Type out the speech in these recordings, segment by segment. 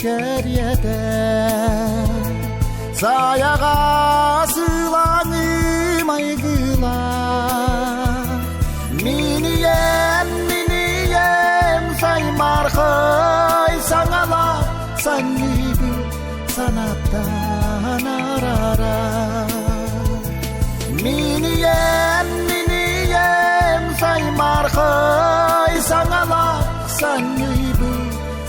keriyede Sayağa sığlanım aygılar Miniyem saymarkay sanalar San gibi sanattan arara Miniyem saymarkay sanalar San gibi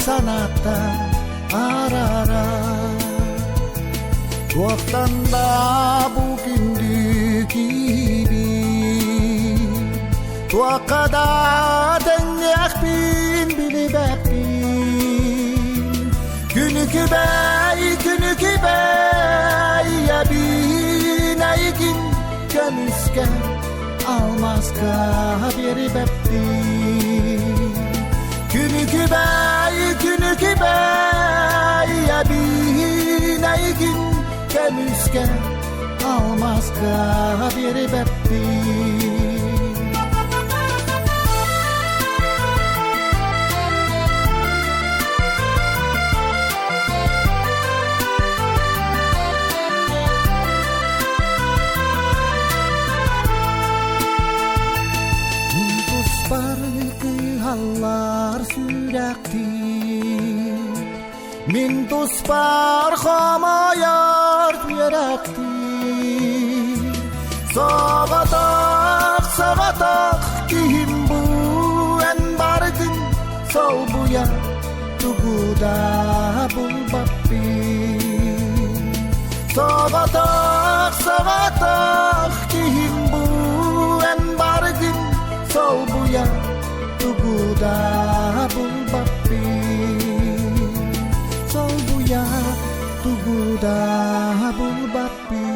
sanattan arara Çoktan da bugündü gibi Tuakada denyak bin bilip bin Günükü bey ya bin aygin Gömüsken almazka bir beppin Günükü bey ya bin aygin Gömüsken almazka bir beppin Hallar sürekli Mintus parxamayar yürekti Sağatak kim bu en bargın Sol buya tuguda bulbappi Sağatak kim bu en bargın Sol buya tuguda bulbappi Sol buya tuguda bulbappi